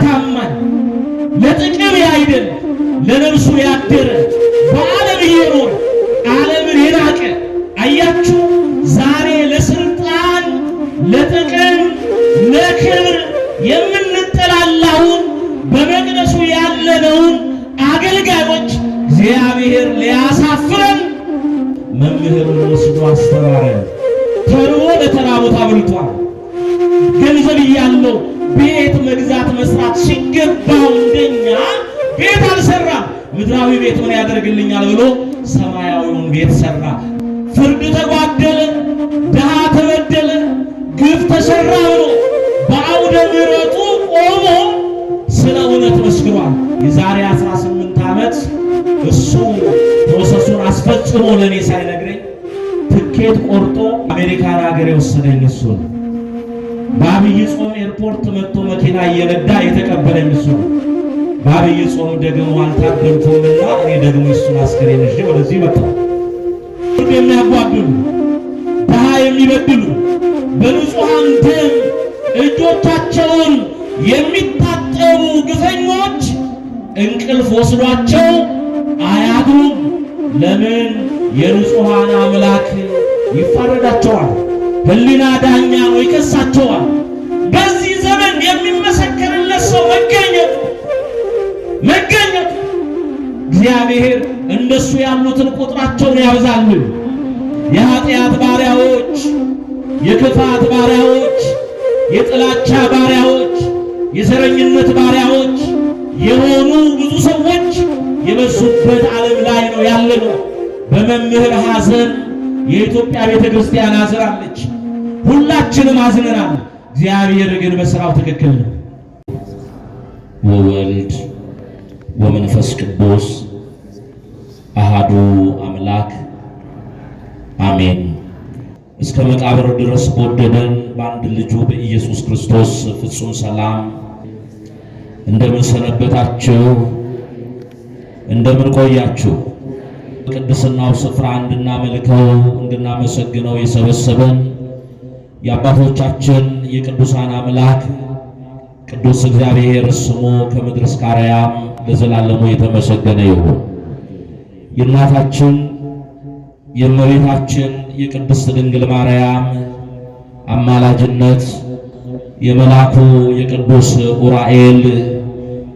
ታማኝ ለጥቅም ያይደል ለነፍሱ ያደረ በዓለም እየኖረ ዓለምን የናቀ አያችሁ። ዛሬ ለስልጣን ለጥቅም ለክብር የምንጠላላውን በመቅደሱ ያለነውን አገልጋዮች እግዚአብሔር ሊያሳፍረን መምህሩን ወስዶ አስተማረን። ተርቦ ለተራቡት አብልቷል። ገንዘብ እያለው ቤት መግዛት መስራት ሲገባው እንደኛ ቤት አልሰራም። ምድራዊ ቤት ምን ያደርግልኛል ብሎ ሰማያዊውን ቤት ሰራ። ፍርድ ተጓደለ፣ ድሃ ተበደለ፣ ግፍ ተሰራ ብሎ በአውደ ምሕረቱ ቆሞ ስለ እውነት መስክሯል። የዛሬ 18 ዓመት እሱ ፕሮሰሱን አስፈጽሞ ለእኔ ሳይነግረኝ ትኬት ቆርጦ አሜሪካን ሀገር የወሰደኝ እሱ ነው። በአብይ ጾም ኤርፖርት መጥቶ መኪና እየነዳ የተቀበለኝ እሱ ነው። በአብይ ጾም ደግሞ አልታደምኩምና እኔ ደግሞ እሱን አስከሬን ይዤ ወደዚህ መጣሁ። የሚያጓድሉ ድሃ የሚበድሉ በንጹሐን ደም እጆቻቸውን የሚታጠቡ ግፈኞች እንቅልፍ ወስዷቸው አያድሩም። ለምን? የንጹሐን አምላክ ይፋረዳቸዋል። ሕሊና ዳኛ ነው፣ ይከሳቸዋል። በዚህ ዘመን የሚመሰከርለት ሰው መገኘቱ እግዚአብሔር እንደሱ ያሉትን ቁጥራቸውን ያብዛሉ። የኃጢአት ባሪያዎች፣ የክፋት ባሪያዎች፣ የጥላቻ ባሪያዎች፣ የዘረኝነት ባሪያዎች የሆኑ ብዙ ሰዎች የበዙበት ዓለም ላይ ነው ያለነው። በመምህር ሐዘን የኢትዮጵያ ቤተ ክርስቲያን አዝናለች። ሁላችንም አዝነናል። እግዚአብሔር ግን በሥራው ትክክል ነው። ወወልድ ወመንፈስ ቅዱስ አሃዱ አምላክ አሜን። እስከ መቃብር ድረስ በወደደን በአንድ ልጁ በኢየሱስ ክርስቶስ ፍጹም ሰላም እንደምን ሰነበታችሁ? እንደምን ቆያችሁ? ቅድስናው ስፍራ እንድናመልከው እንድናመሰግነው የሰበሰበን የአባቶቻችን የቅዱሳን አምላክ ቅዱስ እግዚአብሔር ስሙ ከምድር እስከ አርያም ለዘላለሙ የተመሰገነ ይሁን። የእናታችን የእመቤታችን የቅድስት ድንግል ማርያም አማላጅነት የመልአኩ የቅዱስ ኡራኤል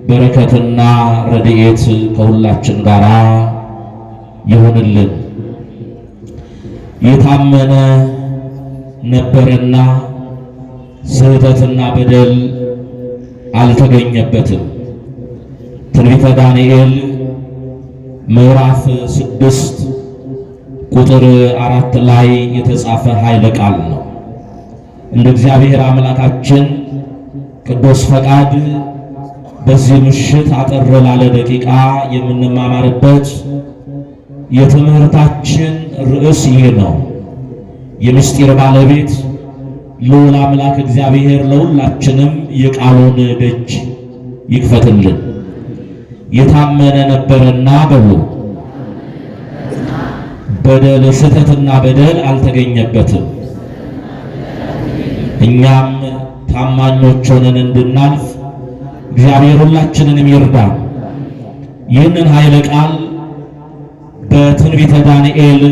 በረከትና ረድኤት ከሁላችን ጋር ይሁንልን። የታመነ ነበረና ስህተትና በደል አልተገኘበትም። ትንቢተ ዳንኤል ምዕራፍ 6 ቁጥር 4 ላይ የተጻፈ ኃይለ ቃል ነው። እንደ እግዚአብሔር አምላካችን ቅዱስ ፈቃድ በዚህ ምሽት አጠር ላለ ደቂቃ የምንማማርበት የትምህርታችን ርዕስ ይህ ነው። የምስጢር ባለቤት ልዑል አምላክ እግዚአብሔር ለሁላችንም የቃሉን ደጅ ይክፈትልን። የታመነ ነበረና በሉ በደል ስህተትና በደል አልተገኘበትም። እኛም ታማኞች ሆነን እንድናልፍ እግዚአብሔር ሁላችንንም ይርዳን። ይህንን ኃይለ ቃል በትንቢተ ዳንኤል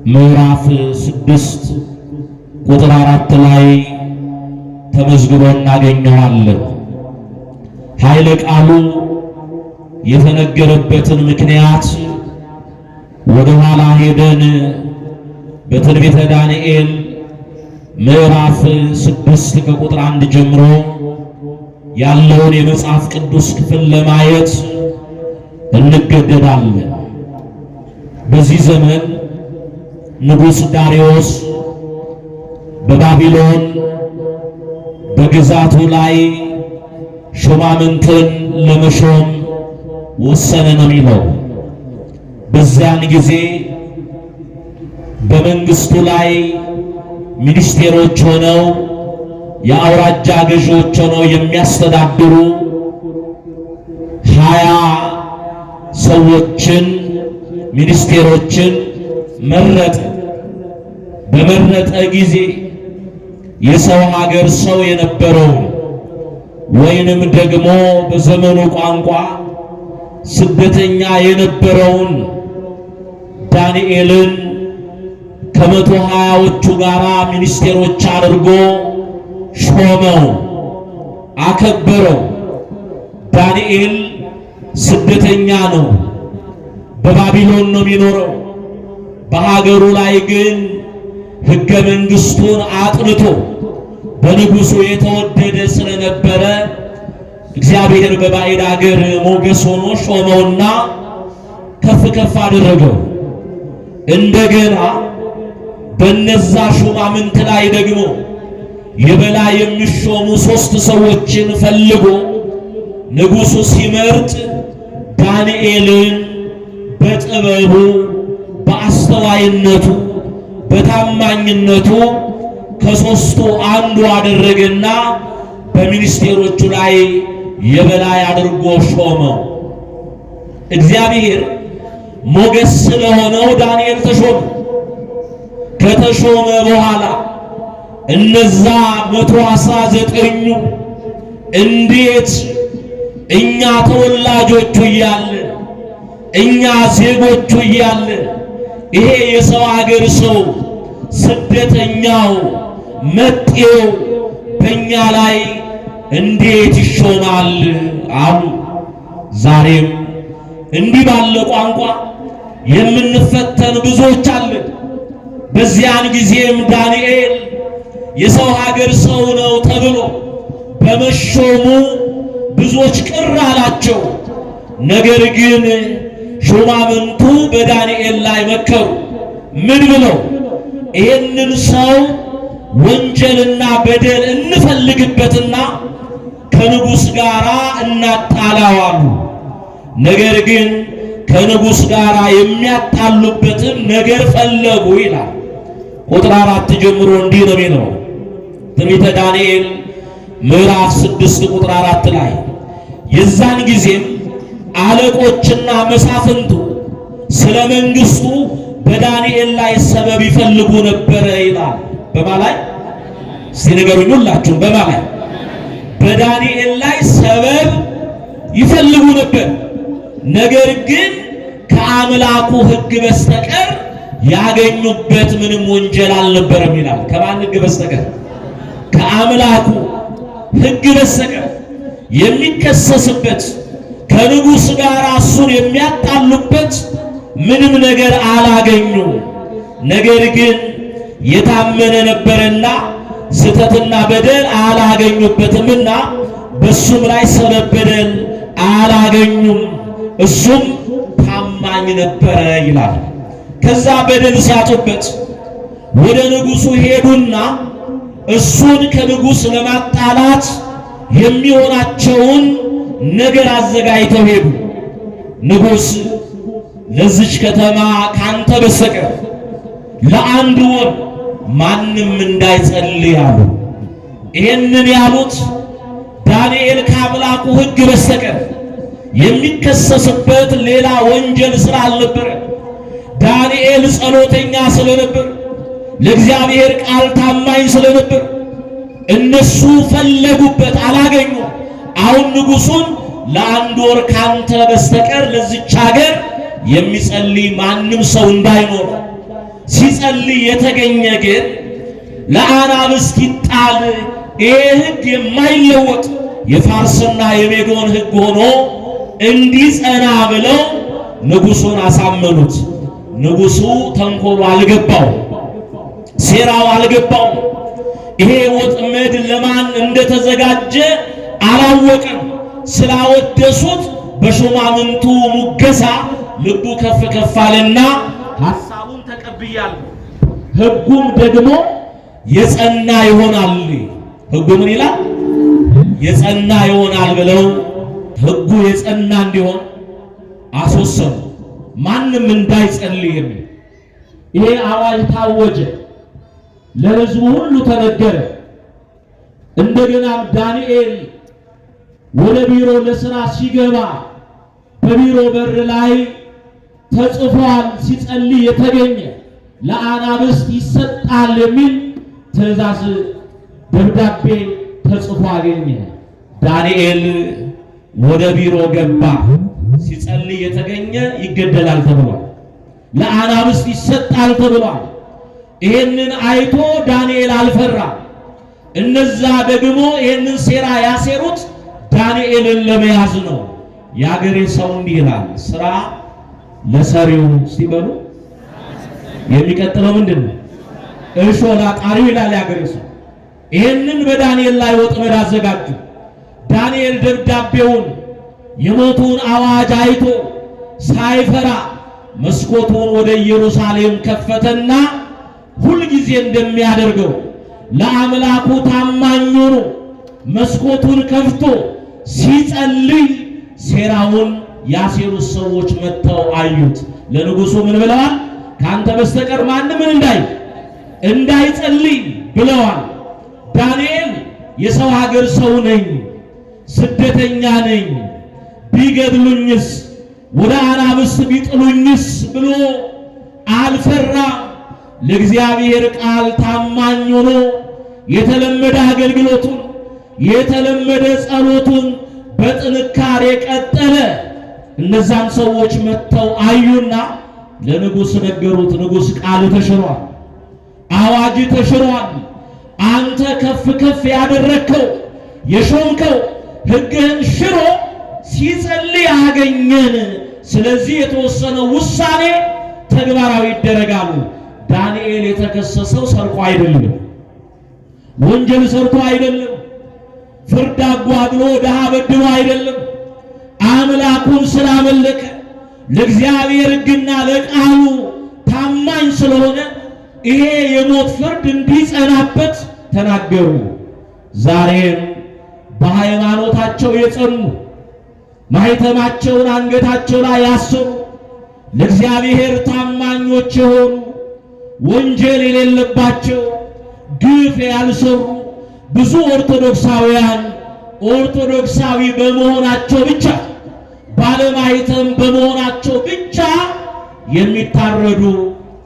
ምዕራፍ 6 ቁጥር 4 ላይ ተመዝግቦ እናገኘዋለን። ኃይለ ቃሉ የተነገረበትን ምክንያት ወደ ኋላ ሄደን በትንቢተ ዳንኤል ምዕራፍ 6 ከቁጥር 1 ጀምሮ ያለውን የመጽሐፍ ቅዱስ ክፍል ለማየት እንገደዳለን። በዚህ ዘመን ንጉሥ ዳርዮስ በባቢሎን በግዛቱ ላይ ሹማምንትን ለመሾም ወሰነ ነው የሚለው። በዚያን ጊዜ በመንግስቱ ላይ ሚኒስቴሮች ሆነው የአውራጃ ገዢዎች ሆነው የሚያስተዳድሩ 20 ሰዎችን ሚኒስቴሮችን መረጠ። በመረጠ ጊዜ የሰው ሀገር ሰው የነበረው ወይንም ደግሞ በዘመኑ ቋንቋ ስደተኛ የነበረውን ዳንኤልን ከመቶ ሃያዎቹ ጋራ ሚኒስቴሮች አድርጎ ሾመው፣ አከበረው። ዳንኤል ስደተኛ ነው፣ በባቢሎን ነው የሚኖረው። በሀገሩ ላይ ግን ሕገ መንግሥቱን አጥንቶ በንጉሡ የተወደደ ስለነበረ እግዚአብሔር በባዕድ አገር ሞገስ ሆኖ ሾመውና ከፍ ከፍ አደረገው። እንደገና በነዛ ሹማምንት ላይ ደግሞ የበላይ የሚሾሙ 3 ሰዎችን ፈልጎ ንጉሡ ሲመርጥ ዳንኤልን በጥበቡ፣ በአስተዋይነቱ፣ በታማኝነቱ ከ3ቱ አንዱ አደረገና በሚኒስቴሮቹ ላይ የበላይ አድርጎ ሾመው። እግዚአብሔር ሞገስ ስለሆነው ዳንኤል ተሾመ። ከተሾመ በኋላ እነዛ 119ኙ እንዴት እኛ ተወላጆቹ እያለን እኛ ዜጎቹ እያለን ይሄ የሰው አገር ሰው ስደተኛው መጤው በእኛ ላይ እንዴት ይሾማል አሉ። ዛሬም እንዲህ ባለ ቋንቋ የምንፈተን ብዙዎች አለን። በዚያን ጊዜም ዳንኤል የሰው ሀገር ሰው ነው ተብሎ በመሾሙ ብዙዎች ቅር አላቸው። ነገር ግን ሹማምንቱ በዳንኤል ላይ መከሩ። ምን ብለው? ይህንን ሰው ወንጀልና በደል እንፈልግበትና ከንጉሥ ጋር እናጣላዋሉ። ነገር ግን ከንጉሥ ጋር የሚያጣሉበትን ነገር ፈለጉ ይላል። ቁጥር 4 ጀምሮ እንዲህ ነው የሚለው ትንቢተ ዳንኤል ምዕራፍ 6 ቁጥር 4 ላይ የዛን ጊዜም አለቆችና መሳፍንቱ ስለ መንግሥቱ በዳንኤል ላይ ሰበብ ይፈልጉ ነበረ ይላል። በማ ላይ ሲነገሩኝ ሁላችሁም በማ ላይ? በዳንኤል ላይ ሰበብ ይፈልጉ ነበር። ነገር ግን ከአምላኩ ሕግ በስተቀር ያገኙበት ምንም ወንጀል አልነበረም ይላል። ከማን ሕግ በስተቀር? ከአምላኩ ሕግ በስተቀር የሚከሰስበት ከንጉሥ ጋር እሱን የሚያጣሉበት ምንም ነገር አላገኙም። ነገር ግን የታመነ ነበረና ስተትና በደል አላገኙበትምና በሱም ላይ ሰበብ በደል አላገኙም። እሱም ታማኝ ነበረ ይላል። ከዛ በደል ሲያጡበት ወደ ንጉሡ ሄዱና እሱን ከንጉሥ ለማጣላት የሚሆናቸውን ነገር አዘጋጅተው ሄዱ። ንጉሥ ለዚች ከተማ ካንተ በስተቀር ለአንድ ወር ማንም እንዳይጸልይ አሉ። ይህንን ያሉት ዳንኤል ከአምላኩ ሕግ በስተቀር የሚከሰስበት ሌላ ወንጀል ስላልነበረ፣ ዳንኤል ጸሎተኛ ስለነበር፣ ለእግዚአብሔር ቃል ታማኝ ስለነበር እነሱ ፈለጉበት፣ አላገኙ። አሁን ንጉሡን ለአንድ ወር ካንተ በስተቀር ለዚች ሀገር የሚጸልይ ማንም ሰው እንዳይኖር፣ ሲጸልይ የተገኘ ግን ለአናብስት ይጣል። ይሄ ሕግ የማይለወጥ የፋርስና የሜዶን ሕግ ሆኖ እንዲጸና ብለው ንጉሡን አሳመኑት። ንጉሡ ተንኮሉ አልገባው፣ ሴራው አልገባው። ይሄ ወጥመድ ለማን እንደተዘጋጀ አላወቀም። ስላወደሱት በሹማምንቱ ሙገሳ ልቡ ከፍ ከፍ አለና ሐሳቡን ተቀብያለሁ፣ ሕጉም ደግሞ የጸና ይሆናል። ሕጉ ምን ይላል? የጸና ይሆናል ብለው ሕጉ የጸና እንዲሆን አስወሰኑ። ማንም እንዳይጸልይ የሚል ይሄ አዋጅ ታወጀ፣ ለሕዝቡ ሁሉ ተነገረ። እንደገና ዳንኤል ወደ ቢሮ ለሥራ ሲገባ በቢሮ በር ላይ ተጽፏል፣ ሲጸልይ የተገኘ ለአናብስት ይሰጣል የሚል ትእዛዝ ደብዳቤ ተጽፎ አገኘ። ዳንኤል ወደ ቢሮ ገባ። ሲጸልይ የተገኘ ይገደላል ተብሏል። ለአናብስት ይሰጣል ተብሏል። ይሄንን አይቶ ዳንኤል አልፈራ። እነዛ ደግሞ ይሄንን ሴራ ያሴሩት ዳንኤልን ለመያዝ ነው። የአገሬ ሰው እንዲህ ይላል፣ ስራ ለሰሪው ሲበሉ የሚቀጥለው ምንድን ነው? እሾህ ላጣሪው ይላል የአገሬ ሰው። ይሄንን በዳንኤል ላይ ወጥመድ አዘጋጁ። ዳንኤል ደብዳቤውን የሞቱን አዋጅ አይቶ ሳይፈራ መስኮቱን ወደ ኢየሩሳሌም ከፈተና ሁልጊዜ እንደሚያደርገው ለአምላኩ ታማኝ ሆኖ መስኮቱን ከፍቶ ሲጸልይ ሴራውን ያሴሩት ሰዎች መጥተው አዩት። ለንጉሱ ምን ብለዋል? ካንተ በስተቀር ማንም እንዳይጸልይ ብለዋል። ዳንኤል የሰው ሀገር ሰው ነኝ፣ ስደተኛ ነኝ፣ ቢገድሉኝስ ወደ አናብስት ቢጥሉኝስ ብሎ አልፈራ። ለእግዚአብሔር ቃል ታማኝ ሆኖ የተለመደ አገልግሎቱን የተለመደ ጸሎቱን በጥንካሬ ቀጠለ። እነዛን ሰዎች መጥተው አዩና ለንጉሥ ነገሩት። ንጉሥ ቃል ተሽሯል፣ አዋጅ ተሽሯል። አንተ ከፍ ከፍ ያደረግከው የሾምከው ሕግህን ሽሮ ሲጸልይ አገኘን። ስለዚህ የተወሰነው ውሳኔ ተግባራዊ ይደረጋሉ። ዳንኤል የተከሰሰው ሰርቆ አይደለም፣ ወንጀል ሰርቶ አይደለም፣ ፍርድ አጓድሎ ድሃ በድሎ አይደለም። አምላኩን ስላመለከ ለእግዚአብሔር ሕግና ለቃሉ ታማኝ ስለሆነ ይሄ የሞት ፍርድ እንዲጸናበት ተናገሩ። ዛሬም በሃይማኖታቸው የጸኑ ማኅተማቸውን አንገታቸው ላይ ያሰሩ ለእግዚአብሔር ታማኞች የሆኑ ወንጀል የሌለባቸው ግፍ ያልሰሩ ብዙ ኦርቶዶክሳውያን ኦርቶዶክሳዊ በመሆናቸው ብቻ ባለማኅተም በመሆናቸው ብቻ የሚታረዱ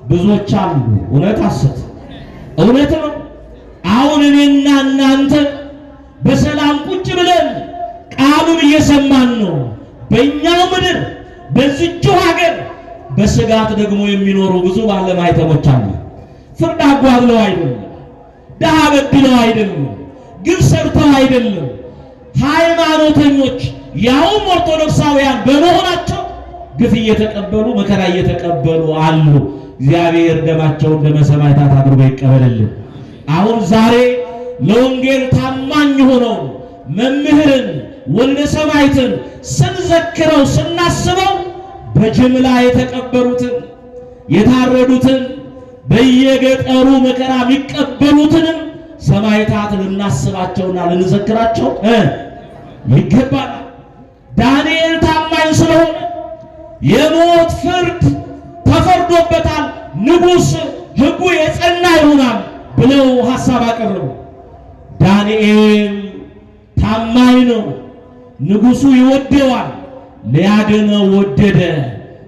ብዙዎች አሉ። እውነት ሐሰት? እውነት ነው። አሁን እኔና እናንተ በሰላም ቁጭ ብለን ቃሉን እየሰማን ነው። በእኛው ምድር በዚቹ ሀገር በስጋት ደግሞ የሚኖሩ ብዙ ባለማኅተሞች አሉ። ፍርድ አጓድለው አይደለም፣ ድሃ በድለው አይደለም፣ ግፍ ሰርተው አይደለም። ሃይማኖተኞች ያውም ኦርቶዶክሳውያን በመሆናቸው ግፍ እየተቀበሉ መከራ እየተቀበሉ አሉ። እግዚአብሔር ደማቸውን ደመ ሰማዕታት አድርጎ ይቀበልልን። አሁን ዛሬ ለወንጌል ታማኝ ሆነው መምህርን ወልደ ሰማዕትን ስንዘክረው ስናስበው በጅምላ የተቀበሩትን የታረዱትን በየገጠሩ መከራ የሚቀበሉትንም ሰማዕታት ልናስባቸውና ልንዘክራቸው ይገባል። ዳንኤል ታማኝ ስለሆነ የሞት ፍርድ ተፈርዶበታል። ንጉሥ ሕጉ የጸና ይሆናል ብለው ሐሳብ አቀረቡ። ዳንኤል ታማኝ ነው። ንጉሡ ይወደዋል፣ ሊያድነው ወደደ።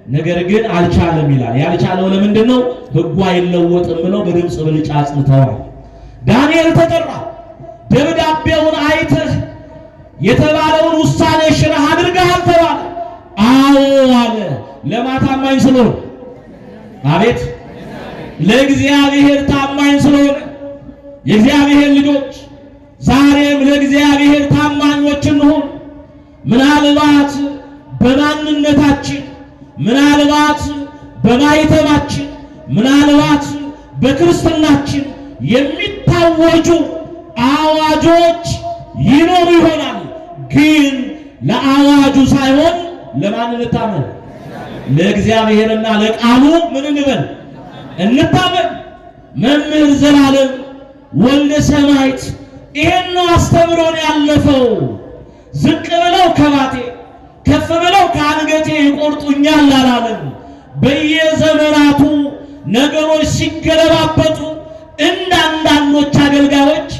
ነገር ግን አልቻለም ይላል። ያልቻለው ለምንድን ነው? ሕጉ አይለወጥም ብለው በድምፅ ብልጫ አጽንተዋል። ዳንኤል ተጠራ። ደብዳቤውን አይተህ የተባለውን ውሳኔ ሽረህ አድርገሃል ተባለ። አዎ አለ። ለማን ታማኝ ስለሆነ? አቤት! ለእግዚአብሔር ታማኝ ስለሆነ። የእግዚአብሔር ልጆች ዛሬም ለእግዚአብሔር ታማኞች እንሆን። ምናልባት በማንነታችን፣ ምናልባት በማኅተማችን፣ ምናልባት በክርስትናችን የሚታወጁ አዋጆች ይኖሩ ይሆናል። ግን ለአዋጁ ሳይሆን ለማን እንታመን? ለእግዚአብሔርና ለቃሉ ምን እንበል? እንታመን። መምህር ዘላለም ወልደ ሰማዕት ይሄን ነው አስተምሮን ያለፈው። ዝቅ ብለው ከባቴ ከፍ ብለው ከአንገቴ ይቆርጡኛል አላለም። በየዘመናቱ ነገሮች ሲገለባበጡ እንደ አንዳንዶች አገልጋዮች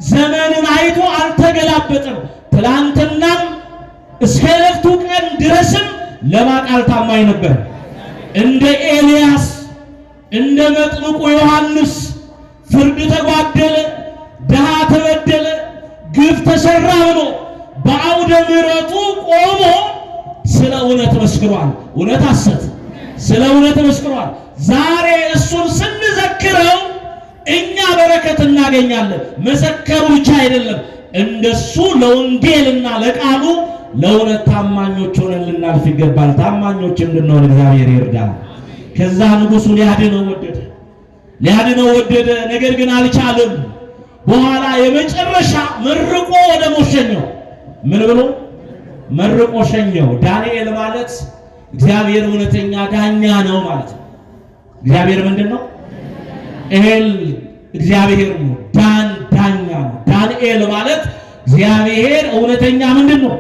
ዘመንን አይቶ አልተገላበጠም። ትላንትናም እስከ ዕለቱ ቀን ድረስም ለማቃል ታማኝ ነበር። እንደ ኤልያስ እንደ መጥምቁ ዮሐንስ ፍርድ ተጓደለ፣ ድሃ ተበደለ፣ ግፍ ተሰራ ብሎ ምሕረቱ ቆሞ ስለ እውነት መስክሯል። እውነት ሐሰት ስለ እውነት መስክሯል። ዛሬ እሱን ስንዘክረው እኛ በረከት እናገኛለን። መሰከሩ ብቻ አይደለም፣ እንደሱ ለወንጌልና ለቃሉ ለእውነት ታማኞች ሆነን ልናልፍ ይገባል። ታማኞች እንድንሆን እግዚአብሔር ይርዳል። ከዛ ንጉሡ ሊያድነው ወደደ፣ ነገር ግን አልቻለም። በኋላ የመጨረሻ መርቆ ወደ ሞት ሸኘው። ምን ብሎ መርቆ ሸኘው? ዳንኤል ማለት እግዚአብሔር እውነተኛ ዳኛ ነው ማለት ነው። እግዚአብሔር ምንድን ነው? ኤል እግዚአብሔር ነው። ዳኛ ነው። ዳንኤል ማለት እግዚአብሔር እውነተኛ ምንድን ነው?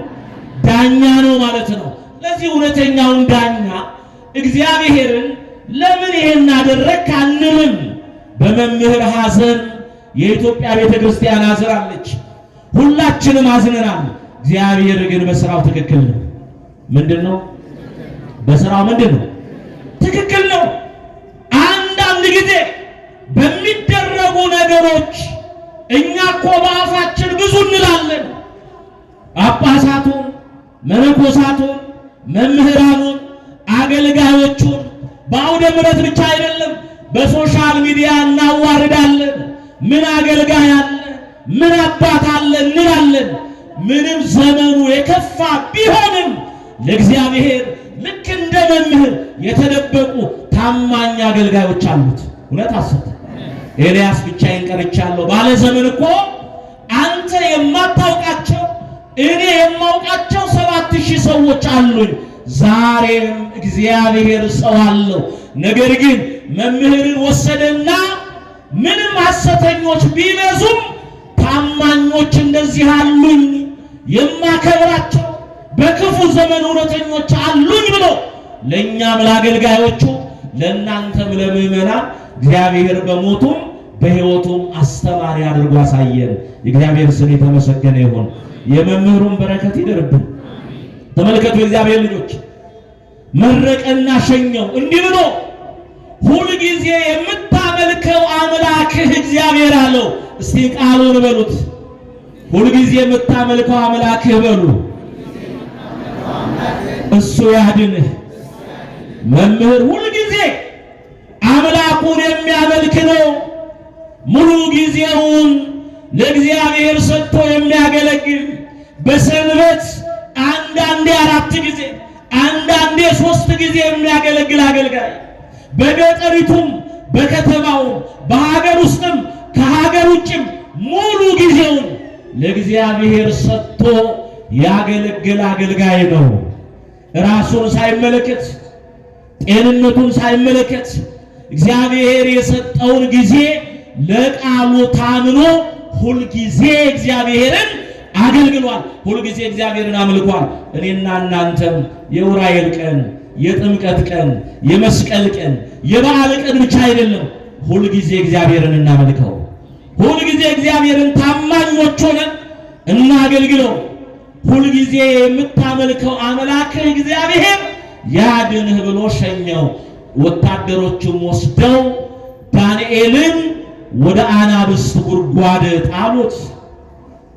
ዳኛ ነው ማለት ነው። ስለዚህ እውነተኛውን ዳኛ እግዚአብሔርን ለምን ይሄን አደረግክ አንልም። በመምህር ሐዘን የኢትዮጵያ ቤተክርስቲያን አዝናለች። ሁላችንም አዝነናል። እግዚአብሔር ግን በስራው ትክክል ነው። ምንድነው? በስራው ምንድነው? ትክክል ነው። አንዳንድ ጊዜ በሚደረጉ ነገሮች እኛ እኮ በአፋችን ብዙ እንላለን። ጳጳሳቱን፣ መነኮሳቱን፣ መምህራኑን፣ አገልጋዮቹን በአውደ ምሕረት ብቻ አይደለም በሶሻል ሚዲያ እናዋርዳለን። ምን አገልጋይ አለ፣ ምን አባት አለ እንላለን። ምንም ዘመኑ የከፋ ቢሆንም ለእግዚአብሔር ልክ እንደ መምህር የተደበቁ ታማኝ አገልጋዮች አሉት። እውነት ሐሰት? ኤልያስ ብቻዬን ቀርቻለሁ ባለ ዘመን እኮ አንተ የማታውቃቸው እኔ የማውቃቸው 7000 ሰዎች አሉኝ። ዛሬም እግዚአብሔር ሰው አለው። ነገር ግን መምህርን ወሰደና ምንም ሐሰተኞች ቢበዙም ታማኞች እንደዚህ አሉኝ፣ የማከብራቸው በክፉ ዘመን እውነተኞች አሉኝ ብሎ ለእኛም ለአገልጋዮቹ ለእናንተም ለምዕመናን እግዚአብሔር በሞቱም በሕይወቱም አስተማሪ አድርጎ አሳየን። የእግዚአብሔር ስም የተመሰገነ ይሁን። የመምህሩን በረከት ይደርብን። ተመልከቱ የእግዚአብሔር ልጆች፣ መረቀና ሸኘው እንዲህ ብሎ ሁልጊዜ የምታመልከው አምላክህ እግዚአብሔር አለው። እስቲ ቃሉን በሉት። ሁልጊዜ የምታመልከው አምላክህ በሉ። እሱ ያድንህ። መምህር ሁልጊዜ አምላኩን የሚያመልክ ነው። ሙሉ ጊዜውን ለእግዚአብሔር ሰጥቶ የሚያገለግል፣ በሰንበት አንዳንዴ 4 ጊዜ አንዳንዴ 3 ጊዜ የሚያገለግል አገልጋይ፣ በገጠሪቱም በከተማውም በሀገር ውስጥም ከሀገር ውጭም ሙሉ ጊዜውን ለእግዚአብሔር ሰጥቶ ያገለግል አገልጋይ ነው። ራሱን ሳይመለከት ጤንነቱን ሳይመለከት እግዚአብሔር የሰጠውን ጊዜ ለቃሉ ታምኖ ሁልጊዜ እግዚአብሔርን አገልግሏል። ሁልጊዜ እግዚአብሔርን አምልኳል። እኔና እናንተም የዑራኤል ቀን፣ የጥምቀት ቀን፣ የመስቀል ቀን፣ የበዓል ቀን ብቻ አይደለም፣ ሁልጊዜ እግዚአብሔርን እናመልከው። ሁልጊዜ እግዚአብሔርን ታማኞች ሆነን እናገልግለው። ሁልጊዜ የምታመልከው አምላክህ እግዚአብሔር ያድንህ ብሎ ሸኘው። ወታደሮችም ወስደው ዳንኤልን ወደ አናብስት ጉድጓድ ጣሉት።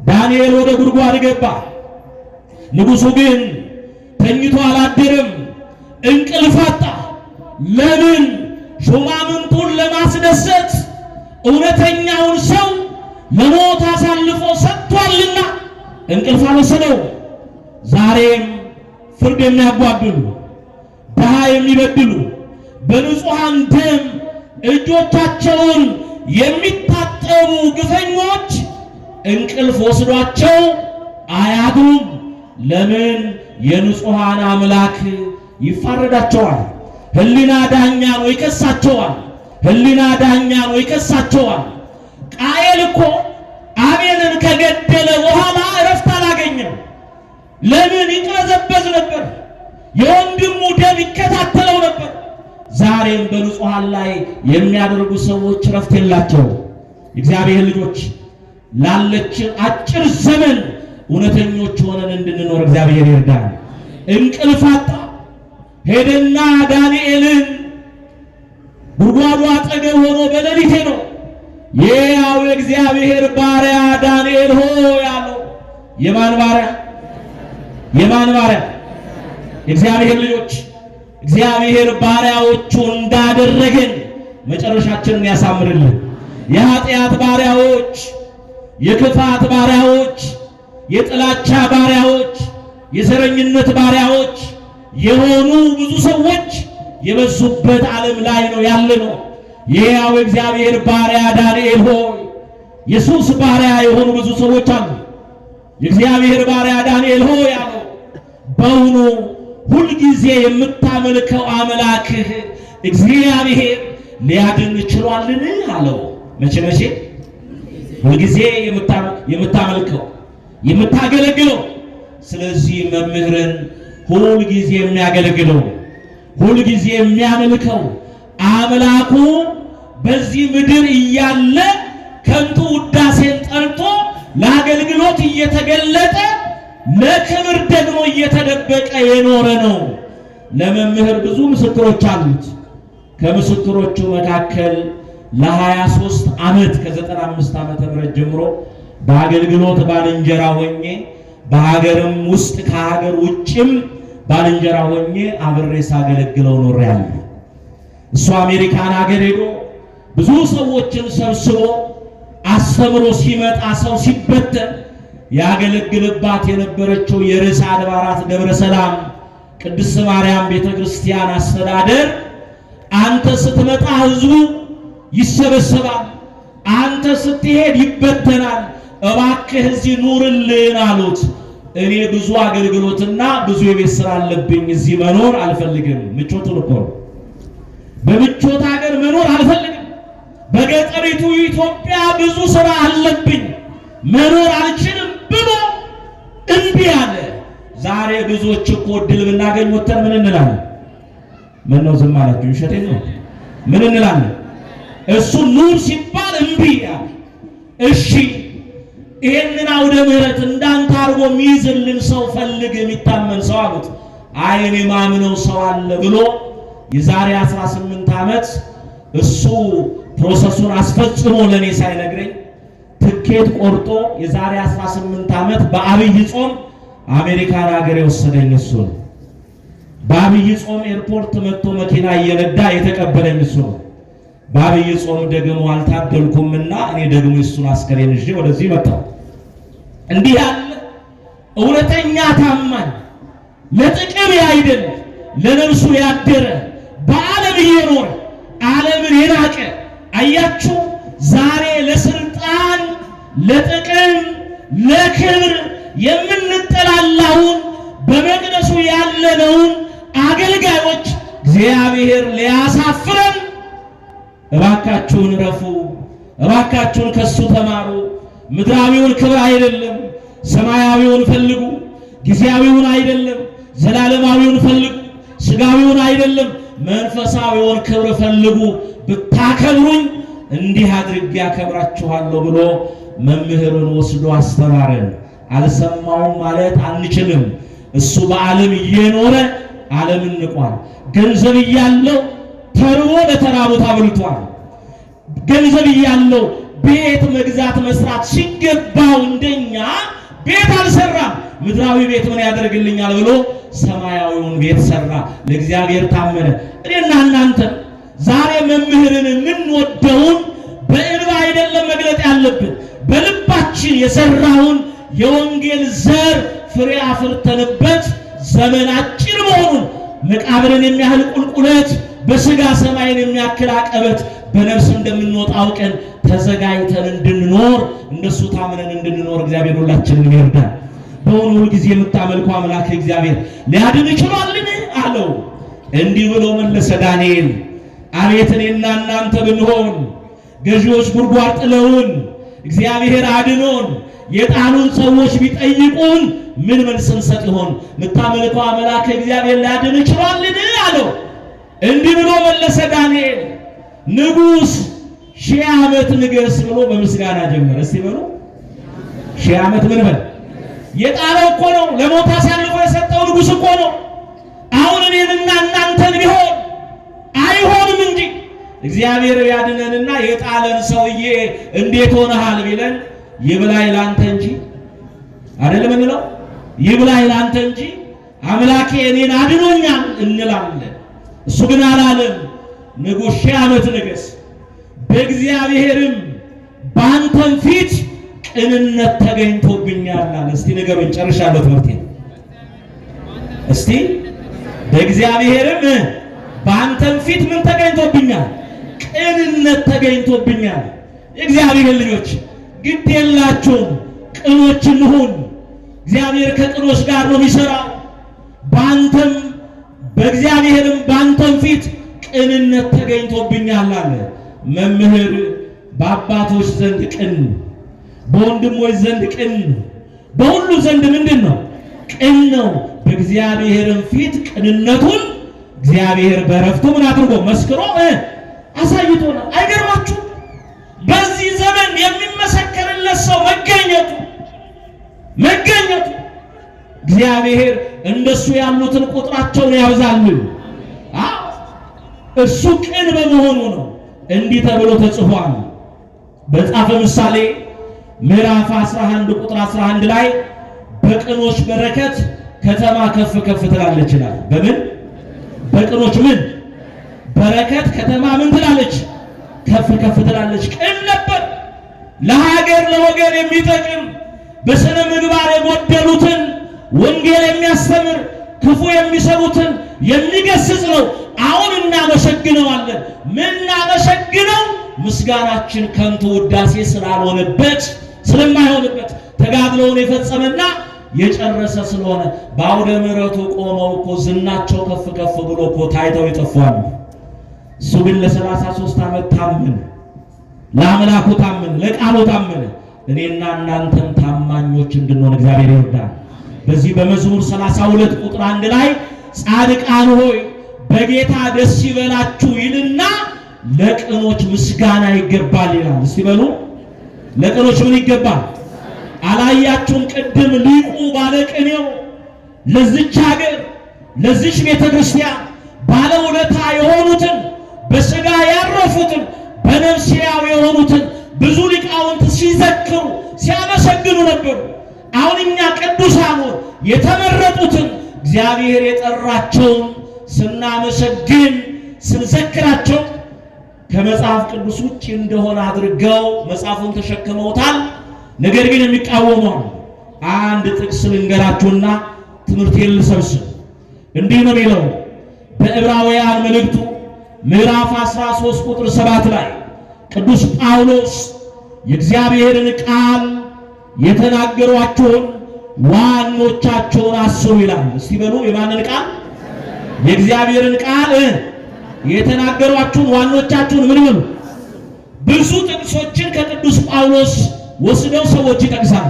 ዳንኤል ወደ ጉድጓድ ገባ። ንጉሡ ግን ተኝቶ አላደረም፣ እንቅልፍ አጣ። ለምን? ሹማምንቱን ለማስደሰት እውነተኛውን ሰው ለሞት አሳልፎ ሰጥቷልና እንቅልፍ አልወሰደው። ዛሬም ፍርድ የሚያጓድሉ ድሃ የሚበድሉ በንጹሐን ደም እጆቻቸውን የሚታጠቡ ግፈኞች እንቅልፍ ወስዷቸው አያድሩም። ለምን? የንጹሐን አምላክ ይፋረዳቸዋል። ሕሊና ዳኛ ነው ይከሳቸዋል። ሕሊና ዳኛ ነው ይከሳቸዋል። ቃየል እኮ አቤልን ከገደለ በኋላ እረፍት አላገኘም። ለምን? ይቅበዘበዝ ነበር። የወንድሙ ደም ይከታተለው ነበር። ዛሬም በንጹሐን ላይ የሚያደርጉ ሰዎች እረፍት የላቸው። እግዚአብሔር ልጆች ላለችን አጭር ዘመን እውነተኞች ሆነን እንድንኖር እግዚአብሔር ይርዳል። እንቅልፍ አጣ። ሄደና ዳንኤልን ጉድጓዱ አጠገብ ሆኖ በሌሊት ነው የሕያው እግዚአብሔር ባሪያ ዳንኤል ሆይ ያለው። የማን ባሪያ? የማን ባሪያ? የእግዚአብሔር ልጆች። እግዚአብሔር ባሪያዎቹ እንዳደረገን መጨረሻችንን ያሳምርልን። የኃጢአት ባሪያዎች፣ የክፋት ባሪያዎች፣ የጥላቻ ባሪያዎች፣ የዘረኝነት ባሪያዎች የሆኑ ብዙ ሰዎች የበዙበት ዓለም ላይ ነው ያለነው። የሕያው እግዚአብሔር ባሪያ ዳንኤል ሆይ የሱስ ባሪያ የሆኑ ብዙ ሰዎች አሉ። የእግዚአብሔር ባሪያ ዳንኤል ሆይ አለው በውኑ ሁልጊዜ የምታመልከው አምላክህ እግዚአብሔር ሊያድን ችሏልን? አለው። መቼ መቼ? ሁልጊዜ የምታመልከው የምታገለግለው። ስለዚህ መምህርን ሁልጊዜ የሚያገለግለው ሁልጊዜ የሚያመልከው አምላኩ በዚህ ምድር እያለ ከንቱ ውዳሴን ጠርቶ ለአገልግሎት እየተገለጠ ለክብር ደግሞ እየተደበቀ የኖረ ነው። ለመምህር ብዙ ምስክሮች አሉት። ከምስክሮቹ መካከል ለ23 ዓመት ከ95 ዓመተ ምህረት ጀምሮ በአገልግሎት ባልንጀራ ሆኜ በሀገርም ውስጥ ከሀገር ውጭም ባልንጀራ ሆኜ አብሬ ሳገለግለው ኖሬያለሁ። እሱ አሜሪካን ሀገር ሄዶ ብዙ ሰዎችን ሰብስቦ አስተምሮ ሲመጣ ሰው ሲበተን ያገለግልባት የነበረችው የርዕሰ አድባራት ደብረ ሰላም ቅድስት ማርያም ቤተክርስቲያን አስተዳደር አንተ ስትመጣ ህዝቡ ይሰበሰባል፣ አንተ ስትሄድ ይበተናል፣ እባክህ እዚህ ኑርልን አሉት። እኔ ብዙ አገልግሎትና ብዙ የቤት ስራ አለብኝ፣ እዚህ መኖር አልፈልግም። ምቾቱን እኮ ነው። በምቾት ሀገር መኖር አልፈልግም። በገጠሪቱ ኢትዮጵያ ብዙ ስራ አለብኝ፣ መኖር አልችልም ብሎ እምቢ አለ። ዛሬ ብዙዎች እኮ እድል ብናገኝ ወተን ምን እንላለን? ምን ነው ዝም አላችሁ? ውሸቴን ነው። ምን እንላለን? እሱ ኑር ሲባል እምቢ አለ። እሺ ይሄንን አውደ ምህረት እንዳንተ አድርጎ የሚይዝልን ሰው ፈልግ፣ የሚታመን ሰው አሉት። አይ እኔ ማምነው ሰው አለ ብሎ የዛሬ 18 ዓመት እሱ ፕሮሰሱን አስፈጽሞ ለኔ ሳይነግረኝ ትኬት ቆርጦ የዛሬ 18 ዓመት በአብይ ጾም አሜሪካን ሀገር የወሰደኝ እሱ ነው። በአብይ ጾም ኤርፖርት መጥቶ መኪና እየነዳ የተቀበለኝ እሱ ነው። በአብይ ጾም ደግሞ አልታደልኩምና እኔ ደግሞ እሱን አስከሬን ይዤ ወደዚህ መጣሁ። እንዲህ ያለ እውነተኛ ታማኝ ለጥቅም ያይደል ለነፍሱ ያደረ በዓለም እየኖረ ዓለምን የናቀ አያችሁ። ዛሬ ለስልጣን ለጥቅም ለክብር የምንጠላላውን በመቅደሱ ያለነውን አገልጋዮች እግዚአብሔር ሊያሳፍረን እባካችሁን ረፉ፣ እባካችሁን ከሱ ተማሩ። ምድራዊውን ክብር አይደለም ሰማያዊውን ፈልጉ፣ ጊዜያዊውን አይደለም ዘላለማዊውን ፈልጉ፣ ስጋዊውን አይደለም መንፈሳዊውን ክብር ፈልጉ። ብታከብሩኝ እንዲህ አድርጌ ያከብራችኋለሁ ብሎ መምህርን ወስዶ አስተማረን። አልሰማውም ማለት አንችልም። እሱ በዓለም እየኖረ ዓለምን ንቋል። ገንዘብ እያለው ተርቦ ለተራቡት አብልቷል። ገንዘብ እያለው ቤት መግዛት መስራት ሲገባው እንደኛ ቤት አልሰራም። ምድራዊ ቤት ምን ያደርግልኛል ብሎ ሰማያዊውን ቤት ሰራ። ለእግዚአብሔር ታመነ። እኔና እናንተ ዛሬ መምህርን የምንወደውን በእንባ አይደለም መግለጥ ያለብን፣ በልባችን የሰራውን የወንጌል ዘር ፍሬ አፍርተንበት ዘመን አጭር መሆኑን መቃብርን የሚያህል ቁልቁለት በስጋ ሰማይን የሚያክል አቀበት በነፍስ እንደምንወጣ አውቀን ተዘጋጅተን እንድንኖር እንደሱ ታምነን እንድንኖር እግዚአብሔር ሁላችንን ይርዳል። በእውኑ ሁልጊዜ የምታመልኩ አምላክ እግዚአብሔር ሊያድን ይችላልን? አለው። እንዲህ ብሎ መለሰ ዳንኤል፣ አቤት እኔና እናንተ ብንሆን ገዢዎች ጉድጓድ ጥለውን እግዚአብሔር አድኖን የጣሉን ሰዎች ቢጠይቁን ምን መልስ እንሰጥ ይሆን? የምታመልከው አምላክ እግዚአብሔር ሊያድን ይችላልን? አለው። እንዲህ ብሎ መለሰ ዳንኤል፣ ንጉሥ 1000 ዓመት ንገስ ብሎ በምስጋና ጀመረ። እስቲ በሉ 1000 ዓመት ምን በል? የጣለው እኮ ነው፣ ለሞት አሳልፎ የሰጠው ንጉሥ እኮ ነው። አሁን እኔንና እናንተን ቢሆን አይሆንም እንጂ እግዚአብሔር ያድነንና የጣለን ሰውዬ እንዴት ሆነሃል ቢለን ይብላኝ ላንተ እንጂ አይደለም እንለው። ይብላኝ ላንተ እንጂ አምላኬ እኔን አድኖኛል እንላለን። እሱ ግን አላለም። ንጉሥ 1000 ዓመት ንገስ፣ በእግዚአብሔርም በአንተም ፊት ቅንነት ተገኝቶብኛል አለ። እስቲ ንገሩኝ፣ ጨርሻለሁ ትምህርቴን። እስቲ በእግዚአብሔርም በአንተም ፊት ምን ተገኝቶብኛል? ቅንነት ተገኝቶብኛል። የእግዚአብሔር ልጆች ግድ የላችሁም፣ ቅኖች እንሁን። እግዚአብሔር ከቅኖች ጋር ነው የሚሰራው። በአንተም በእግዚአብሔርም በአንተም ፊት ቅንነት ተገኝቶብኛል አለ። መምህር በአባቶች ዘንድ ቅን፣ በወንድሞች ዘንድ ቅን፣ በሁሉ ዘንድ ምንድን ነው? ቅን ነው። በእግዚአብሔርም ፊት ቅንነቱን እግዚአብሔር በረፍቱ ምን አድርጎ መስክሮ አሳይቶናል። አይገርማችሁ? በዚህ ዘመን የሚመሰከርለት ሰው መገኘቱ እግዚአብሔር እንደሱ ያሉትን ቁጥራቸውን ያብዛልን። እሱ ቅን በመሆኑ ነው። እንዲህ ተብሎ ተጽፏል በመጽሐፈ ምሳሌ ምዕራፍ 11 ቁጥር 11 ላይ በቅኖች በረከት ከተማ ከፍ ከፍ ትላለች ይላል። በምን በቅኖች ምን በረከት ከተማ ምን ትላለች? ከፍ ከፍ ትላለች። ቅን ነበር። ለሀገር ለወገን የሚጠቅም በስነ ምግባር የጎደሉትን ወንጌል የሚያስተምር ክፉ የሚሰሩትን የሚገስጽ ነው። አሁን እናመሰግነዋለን። ምናመሰግነው ምስጋናችን ከንቱ ውዳሴ ስላልሆነበት ስለማይሆንበት ተጋድሎውን የፈጸመና የጨረሰ ስለሆነ በአውደ ምሕረቱ ቆመው እኮ ዝናቸው ከፍ ከፍ ብሎ እኮ ታይተው ይጠፋሉ። እሱ ግን ለ33 ዓመት ታመነ፣ ለአምላኩ ታመነ፣ ለቃሉ ታመነ። እኔና እናንተም ታማኞች እንድንሆን እግዚአብሔር ይርዳል። በዚህ በመዝሙር 32 ቁጥር 1 ላይ ጻድቃን ሆይ በጌታ ደስ ይበላችሁ ይልና ለቅኖች ምስጋና ይገባል ይላል። እስቲ በሉ ለቅኖች ምን ይገባል? አላያችሁም? ቅድም ሊቁ ባለቅኔው ለዚች ሀገር ለዚች ቤተክርስቲያን ባለውለታ የሆኑትን በሥጋ ያረፉትን በነፍስ ሕያው የሆኑትን ብዙ ሊቃውንት ሲዘክሩ ሲያመሰግኑ ነበሩ። አሁን እኛ ቅዱሳኑ የተመረጡትን እግዚአብሔር የጠራቸውን ስናመሰግን ስንዘክራቸው ከመጽሐፍ ቅዱስ ውጭ እንደሆነ አድርገው መጽሐፉን ተሸክመውታል። ነገር ግን የሚቃወሙ አንድ ጥቅስ ልንገራችሁና ትምህርቴን ልሰብስብ። እንዲህ ነው የሚለው በዕብራውያን መልእክቱ ምዕራፍ 13 ቁጥር 7 ላይ ቅዱስ ጳውሎስ የእግዚአብሔርን ቃል የተናገሯቸውን ዋኖቻቸውን አስቡ ይላል። እስቲ በሉ የማንን ቃል? የእግዚአብሔርን ቃል የተናገሯቸውን ዋኖቻቸውን ምን ይሉ? ብዙ ጥቅሶችን ከቅዱስ ጳውሎስ ወስደው ሰዎች ይጠቅሳሉ።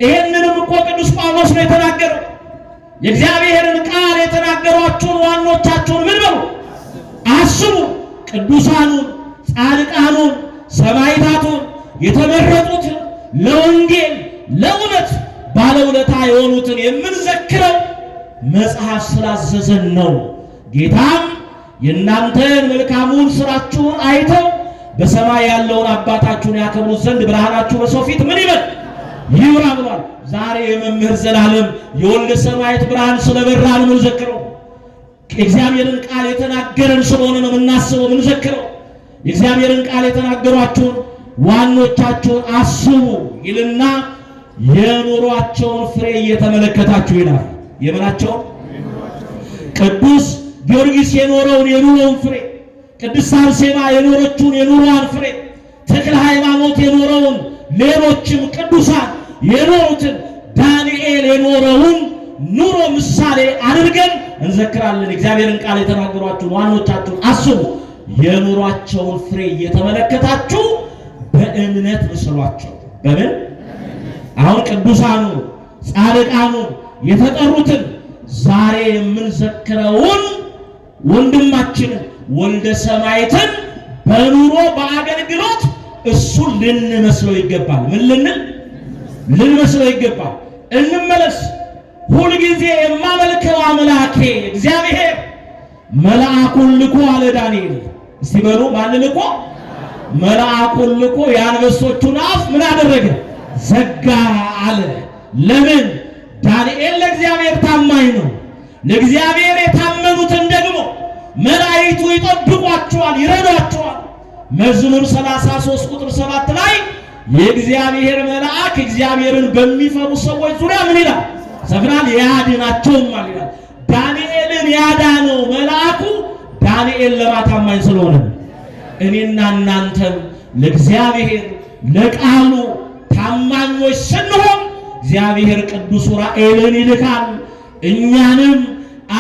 ይሄንንም እኮ ቅዱስ ጳውሎስ ነው የተናገረው። የእግዚአብሔርን ቃል የተናገሯቸውን ዋኖቻቸውን ምን በሉ? አስቡ። ቅዱሳኑን፣ ጻድቃኑን፣ ሰማዕታቱን የተመረጡትን ለወንጌል ለእውነት ባለውለታ የሆኑትን የምንዘክረው መጽሐፍ ስላዘዘን ነው። ጌታም የእናንተን መልካሙን ስራችሁን አይተው በሰማይ ያለውን አባታችሁን ያከብሩት ዘንድ ብርሃናችሁ በሰው ፊት ምን ይበል? ይብራ ብሏል። ዛሬ የመምህር ዘላለም የወልደ ሰማያት ብርሃን ስለበራ ነው የምንዘክረው። የእግዚአብሔርን ቃል የተናገረን ስለሆነ ነው የምናስበው የምንዘክረው። የእግዚአብሔርን ቃል የተናገሯቸውን ዋኖቻቸውን አስቡ ይልና የኑሯቸውን ፍሬ እየተመለከታችሁ ይላል። የምናቸውን? ቅዱስ ጊዮርጊስ የኖረውን የኑሮውን ፍሬ፣ ቅድስት አርሴማ የኖረችውን የኑሮዋን ፍሬ፣ ተክለ ሃይማኖት የኖረውን ሌሎችም ቅዱሳን የኖሩትን ዳንኤል የኖረውን ኑሮ ምሳሌ አድርገን እንዘክራለን። እግዚአብሔርን ቃል የተናገሯችሁን ዋኖቻችሁን አስቡ፣ የኑሯቸውን ፍሬ እየተመለከታችሁ በእምነት ምስሏቸው። በምን? አሁን ቅዱሳኑ ጻድቃኑ የተጠሩትን ዛሬ የምንዘክረውን ወንድማችንን ወልደ ሰማዕትን በኑሮ በአገልግሎት እሱን ልንመስለው ይገባል። ምን ልንመስለው ይገባል። እንመለስ። ሁልጊዜ የማመልከው አምላኬ እግዚአብሔር መልአኩን ልኮ አለ ዳንኤል። እስቲ በሉ ማን ልኮ? መልአኩን ልኮ የአንበሶቹን አፍ ምን አደረገ? ዘጋ አለ። ለምን? ዳንኤል ለእግዚአብሔር ታማኝ ነው። ለእግዚአብሔር የታመኑትን ደግሞ መላእክቱ ይጠብቋቸዋል፣ ይረዷቸዋል። መዝሙር 33 ቁጥር 7 ላይ የእግዚአብሔር መልአክ እግዚአብሔርን በሚፈሩ ሰዎች ዙሪያ ምን ይላል? ሰፍራል ያድናቸውማል ይላል። ዳንኤልን ያዳነው መልአኩ ዳንኤል ለማታማኝ ስለሆነ እኔና እናንተም ለእግዚአብሔር ለቃሉ ታማኞች ስንሆን እግዚአብሔር ቅዱስ ዑራኤልን ይልካል። እኛንም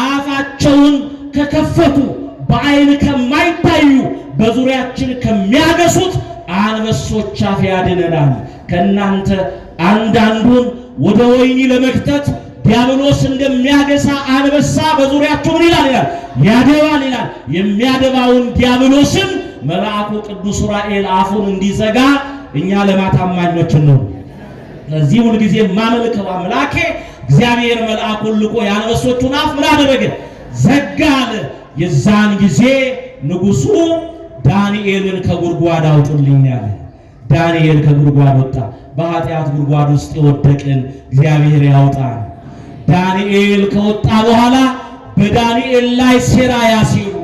አፋቸውን ከከፈቱ በዓይን ከማይታዩ በዙሪያችን ከሚያገሱት አንበሶች አፍ ያድነናል። ከእናንተ አንዳንዱን ወደ ወህኒ ለመክተት ዲያብሎስ እንደሚያገሳ አንበሳ በዙሪያችሁ ምን ይላል? ያደባል ይላል። የሚያደባውን ዲያብሎስን መልአኩ ቅዱስ ዑራኤል አፉን እንዲዘጋ እኛ ለማታማኞች ነው። ለዚህ ሁሉ ጊዜ ማመልከው አምላኬ እግዚአብሔር መልአኩን ልኮ የአንበሶቹን አፍ ምን አደረገ? ዘጋለ። የዛን ጊዜ ንጉሡ ዳንኤልን ከጉድጓድ አውጡልኝ አለ። ዳንኤል ከጉድጓድ ወጣ። በኃጢአት ጉድጓድ ውስጥ የወደቅን እግዚአብሔር ያውጣን። ዳንኤል ከወጣ በኋላ በዳንኤል ላይ ሴራ ያሲሩ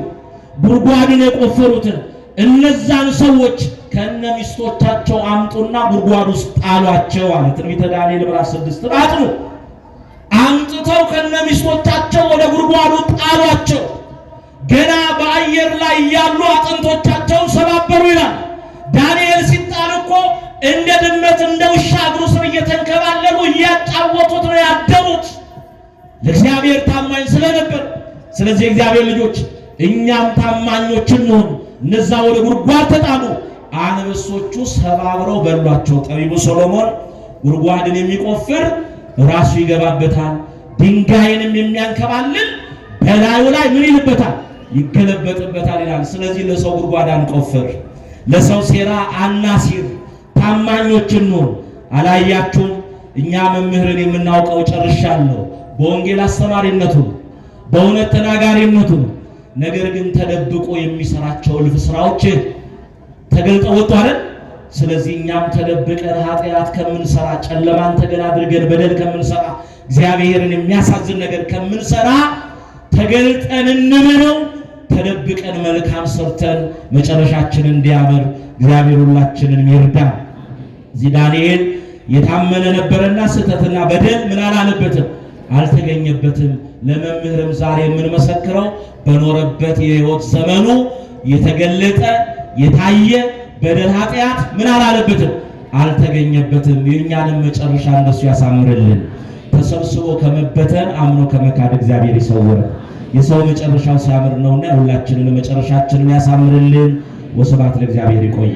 ጉድጓድን የቆፈሩትን እነዛን ሰዎች ከነ ሚስቶቻቸው አምጡና ጉድጓድ ውስጥ ጣሏቸው አለ። ትንቢተ ዳንኤል ምዕራፍ 6 አጥኑ። አምጥተው ከነ ሚስቶቻቸው ወደ ጉድጓዱ ጣሏቸው። ገና በአየር ላይ ያሉ አጥንቶቻቸውን ሰባበሩ ይላል። ዳንኤል ሲጣል እኮ እንደ ድመት እንደ ውሻ እግሩ ስር እየተንከባለሉ እያጫወቱት ነው ያደሩት ለእግዚአብሔር ታማኝ ስለነበር። ስለዚህ እግዚአብሔር ልጆች እኛም ታማኞች እንሆን። እነዛ ወደ ጉድጓድ ተጣሉ። አንበሶቹ ሰባብረው በሏቸው። ጠቢቡ ሶሎሞን ጉድጓድን የሚቆፍር ራሱ ይገባበታል፣ ድንጋይንም የሚያንከባልል በላዩ ላይ ምን ይልበታል? ይገለበጥበታል ይላል። ስለዚህ ለሰው ጉድጓድ አንቆፍር፣ ለሰው ሴራ አናሲር፣ ታማኞች እንሁን። አላያችሁም? እኛ መምህርን የምናውቀው ጨርሻለሁ በወንጌል አስተማሪነቱ በእውነት ተናጋሪነቱ። ነገር ግን ተደብቆ የሚሰራቸው እልፍ ስራዎች ተገልጠው ወጥቷል። ስለዚህ እኛም ተደብቀን ኃጢአት ከምንሰራ፣ ጨለማን ተገን አድርገን በደል ከምንሰራ፣ እግዚአብሔርን የሚያሳዝን ነገር ከምንሰራ ተገልጠን እንምነው። ተደብቀን መልካም ሰርተን መጨረሻችንን እንዲያምር እግዚአብሔር ሁላችንን ይርዳን። እዚህ ዳንኤል የታመነ ነበረና ስህተትና በደል ምን አላለበትም? አልተገኘበትም። ለመምህርም ዛሬ የምንመሰክረው በኖረበት የሕይወት ዘመኑ የተገለጠ የታየ በደል ኃጢአት ምን አላለበትም? አልተገኘበትም። የእኛንም መጨረሻ እንደሱ ያሳምርልን። ተሰብስቦ ከመበተን አምኖ ከመካድ እግዚአብሔር ይሰውር። የሰው መጨረሻው ሲያምር ነውና ሁላችንን መጨረሻችንን ያሳምርልን። ወስብሐት ለእግዚአብሔር። ይቆየ